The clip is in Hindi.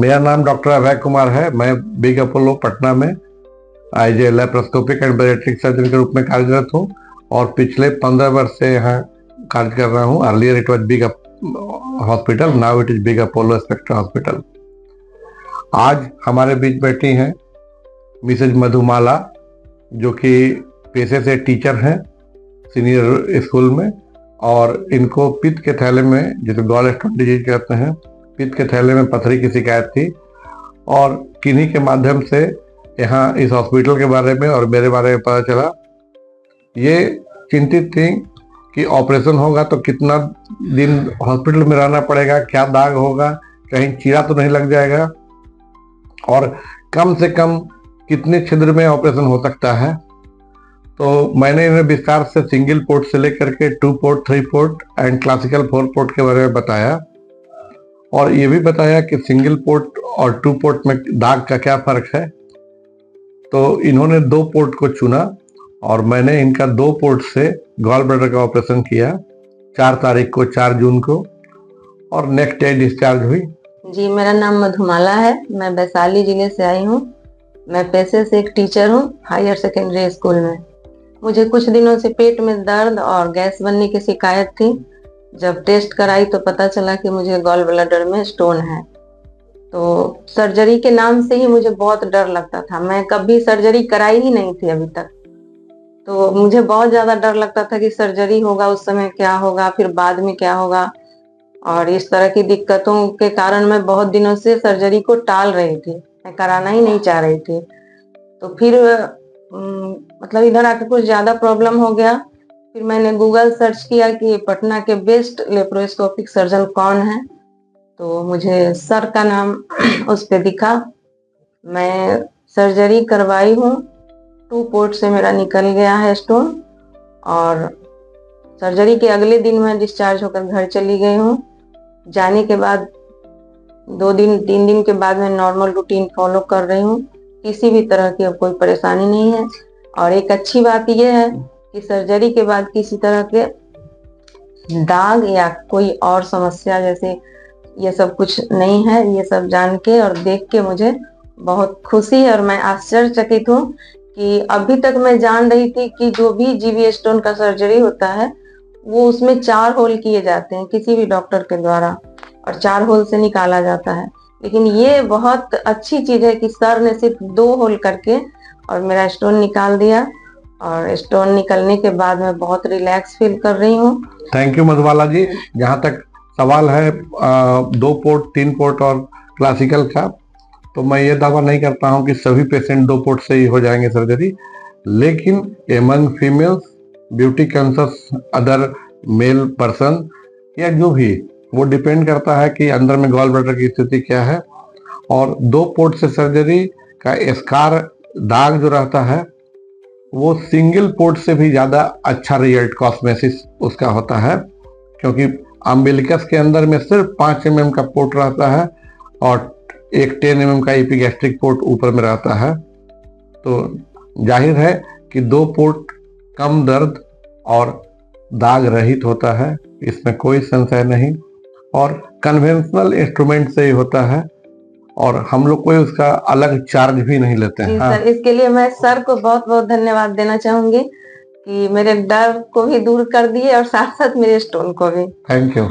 मेरा नाम डॉक्टर अभय कुमार है। मैं बिग अपोलो पटना में as a laparoscopic and bariatric surgeon के रूप में कार्यरत हूँ और पिछले 15 वर्ष से यहाँ कार्य कर रहा हूँ। Earlier it was big hospital, now it is big Apollo spectra hospital. आज हमारे बीच बैठी हैं मिसेज मधुमाला, जो कि पेशे से टीचर हैं सीनियर स्कूल में, और इनको पित्त के थैले में, जिसे गॉल स्टोन डिजीज कहते हैं, पित्त के थैले में पथरी की शिकायत थी और किन्हीं के माध्यम से यहाँ इस हॉस्पिटल के बारे में और मेरे बारे में पता चला। ये चिंतित थी कि ऑपरेशन होगा तो कितना दिन हॉस्पिटल में रहना पड़ेगा, क्या दाग होगा, कहीं चीरा तो नहीं लग जाएगा, और कम से कम कितने छिद्र में ऑपरेशन हो सकता है। तो मैंने इन्हें विस्तार से सिंगल पोर्ट से लेकर के 2 port, 3 port and classical 4 port के बारे में बताया, और ये भी बताया कि सिंगल पोर्ट और 2 पोर्ट में दाग का क्या फर्क है। तो इन्होंने 2 पोर्ट को चुना और मैंने इनका 2 पोर्ट से गॉल ब्लैडर का ऑपरेशन किया 4 तारीख को, 4 जून को, और नेक्स्ट डे डिस्चार्ज हुई। जी, मेरा नाम मधुमाला है। मैं वैशाली जिले से आई हूँ। मैं पेशे से एक टीचर हूँ हायर सेकेंडरी स्कूल में। मुझे कुछ दिनों से पेट में दर्द और गैस बनने की शिकायत थी। जब टेस्ट कराई तो पता चला कि मुझे गॉल ब्लैडर में स्टोन है। तो सर्जरी के नाम से ही मुझे बहुत डर लगता था। मैं कभी सर्जरी कराई ही नहीं थी अभी तक, तो मुझे बहुत ज्यादा डर लगता था कि सर्जरी होगा उस समय क्या होगा, फिर बाद में क्या होगा। और इस तरह की दिक्कतों के कारण मैं बहुत दिनों से सर्जरी को टाल रही थी, मैं कराना ही नहीं चाह रही थी। तो फिर मतलब इधर आके कुछ ज्यादा प्रॉब्लम हो गया। फिर मैंने गूगल सर्च किया कि पटना के बेस्ट लेप्रोस्कोपिक सर्जन कौन है, तो मुझे सर का नाम उस पे दिखा। मैं सर्जरी करवाई हूँ, 2 पोर्ट से मेरा निकल गया है स्टोन, और सर्जरी के अगले दिन मैं डिस्चार्ज होकर घर चली गई हूँ। जाने के बाद 2 दिन 3 दिन के बाद मैं नॉर्मल रूटीन फॉलो कर रही हूँ। किसी भी तरह की अब कोई परेशानी नहीं है। और एक अच्छी बात यह है कि सर्जरी के बाद किसी तरह के दाग या कोई और समस्या जैसे ये सब कुछ नहीं है। ये सब जान के और देख के मुझे बहुत खुशी है, और मैं आश्चर्यचकित हूँ कि अभी तक मैं जान रही थी कि जो भी जीवी स्टोन का सर्जरी होता है वो उसमें 4 होल किए जाते हैं किसी भी डॉक्टर के द्वारा, और 4 होल से निकाला जाता है। लेकिन ये बहुत अच्छी चीज है कि सर ने सिर्फ 2 होल करके और मेरा स्टोन निकाल दिया, और स्टोन निकलने के बाद मैं बहुत रिलैक्स फील कर रही हूँ। थैंक यू मधुबाला जी। जहाँ तक सवाल है 2 पोर्ट, 3 पोर्ट और क्लासिकल का, तो मैं ये दावा नहीं करता हूँ कि सभी पेशेंट 2 पोर्ट से ही हो जाएंगे सर्जरी, लेकिन among females, beauty conscious other male person, या जो भी, वो डिपेंड करता है कि अंदर में गॉल ब्लैडर की स्थिति क्या है। और 2 पोर्ट से सर्जरी का स्कार, दाग जो रहता है, वो सिंगल पोर्ट से भी ज़्यादा अच्छा रिजल्ट कॉस्मेसिस उसका होता है, क्योंकि अम्बिलिकस के अंदर में सिर्फ 5 mm का पोर्ट रहता है और एक 10 mm का एपिगैस्ट्रिक पोर्ट ऊपर में रहता है। तो जाहिर है कि 2 पोर्ट कम दर्द और दाग रहित होता है, इसमें कोई संशय नहीं, और कन्वेंशनल इंस्ट्रूमेंट से ही होता है, और हम लोग कोई उसका अलग चार्ज भी नहीं लेते हैं। सर, इसके लिए मैं सर को बहुत बहुत धन्यवाद देना चाहूंगी कि मेरे डर को भी दूर कर दिए और साथ साथ मेरे स्टोन को भी। Thank you.